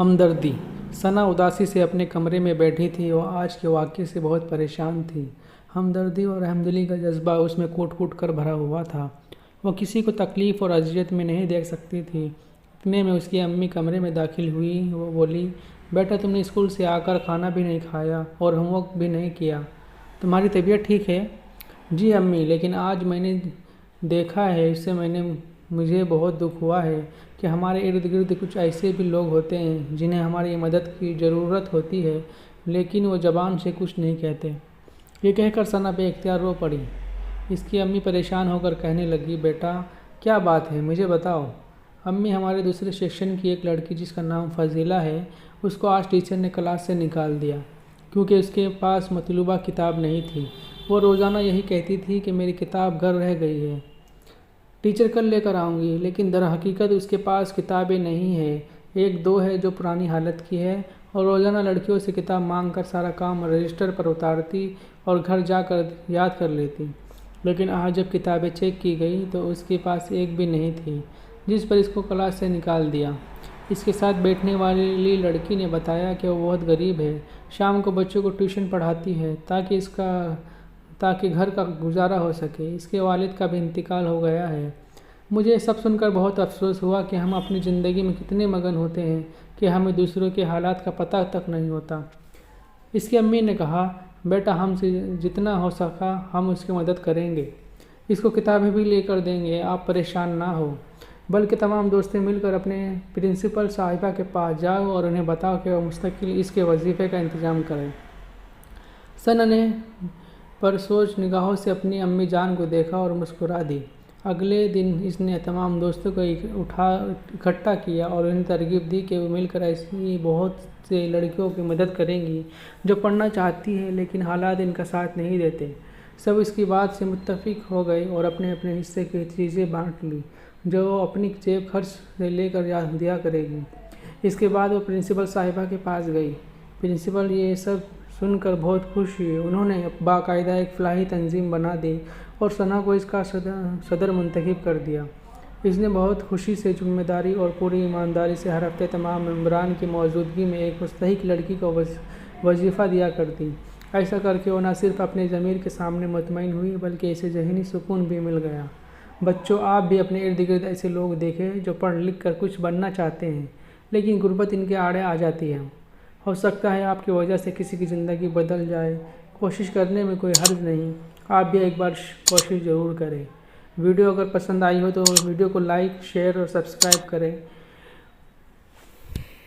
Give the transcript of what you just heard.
हमदर्दी। सना उदासी से अपने कमरे में बैठी थी और आज के वाक़ये से बहुत परेशान थी। हमदर्दी और रहमदिली का जज्बा उसमें कूट-कूट कर भरा हुआ था। वो किसी को तकलीफ़ और अज़ियत में नहीं देख सकती थी। इतने में उसकी अम्मी कमरे में दाखिल हुई। वो बोली, बेटा तुमने स्कूल से आकर खाना भी नहीं खाया और होमवर्क भी नहीं किया। तुम्हारी तबीयत ठीक है? जी अम्मी, लेकिन आज मैंने देखा है, इससे मुझे बहुत दुख हुआ है कि हमारे इर्द गिर्द कुछ ऐसे भी लोग होते हैं जिन्हें हमारी मदद की ज़रूरत होती है, लेकिन वो ज़बान से कुछ नहीं कहते। ये कहकर सना बेइख्तियार रो पड़ी। इसकी अम्मी परेशान होकर कहने लगी, बेटा क्या बात है, मुझे बताओ। अम्मी, हमारे दूसरे सेक्शन की एक लड़की जिसका नाम फ़ज़ीला है, उसको आज टीचर ने क्लास से निकाल दिया क्योंकि उसके पास मतलूबा किताब नहीं थी। वो रोज़ाना यही कहती थी कि मेरी किताब घर रह गई है, टीचर कल लेकर आऊँगी, लेकिन दर हकीकत उसके पास किताबें नहीं है। एक दो है जो पुरानी हालत की है और रोज़ाना लड़कियों से किताब मांग कर सारा काम रजिस्टर पर उतारती और घर जाकर याद कर लेती। लेकिन आज जब किताबें चेक की गई तो उसके पास एक भी नहीं थी, जिस पर इसको क्लास से निकाल दिया। इसके साथ बैठने वाली लड़की ने बताया कि वो बहुत गरीब है, शाम को बच्चों को ट्यूशन पढ़ाती है ताकि घर का गुजारा हो सके। इसके वालिद का भी इंतकाल हो गया है। मुझे सब सुनकर बहुत अफसोस हुआ कि हम अपनी ज़िंदगी में कितने मगन होते हैं कि हमें दूसरों के हालात का पता तक नहीं होता। इसकी अम्मी ने कहा, बेटा हमसे जितना हो सका हम उसकी मदद करेंगे, इसको किताबें भी लेकर देंगे, आप परेशान ना हो। बल्कि तमाम दोस्तें मिलकर अपने प्रिंसिपल साहिबा के पास जाओ और उन्हें बताओ कि वह मुस्तकिल इसके वजीफ़े का इंतज़ाम करें। सना ने परसोच निगाहों से अपनी अम्मी जान को देखा और मुस्कुरा दी। अगले दिन इसने तमाम दोस्तों को इकट्ठा किया और उन्हें तरगीब दी कि वो मिलकर ऐसी बहुत से लड़कियों की मदद करेंगी जो पढ़ना चाहती हैं लेकिन हालात इनका साथ नहीं देते। सब इसकी बात से मुत्तफिक हो गए और अपने अपने हिस्से की चीज़ें बांट ली जो वो अपनी जेब खर्च से लेकर दिया करेगी। इसके बाद वो प्रिंसिपल साहिबा के पास गई। प्रिंसिपल ये सब सुनकर बहुत खुश हुई। उन्होंने बाकायदा एक फ़लाही तंजीम बना दी और सना को इसका सदर मुंतखब कर दिया। इसने बहुत खुशी से जिम्मेदारी और पूरी ईमानदारी से हर हफ्ते तमाम मेंबरान की मौजूदगी में एक मुस्तहिक लड़की को वजीफ़ा दिया करती। ऐसा करके वो न सिर्फ अपने ज़मीर के सामने मुतमईन हुई बल्कि इसे ज़हनी सुकून भी मिल गया। बच्चों, आप भी अपने इर्द गिर्द ऐसे लोग देखें जो पढ़ लिख कर कुछ बनना चाहते हैं लेकिन गुर्बत इनके आड़े आ जाती है। हो सकता है आपकी वजह से किसी की ज़िंदगी बदल जाए। कोशिश करने में कोई हर्ज नहीं। आप भी एक बार कोशिश ज़रूर करें। वीडियो अगर पसंद आई हो तो वीडियो को लाइक, शेयर और सब्सक्राइब करें।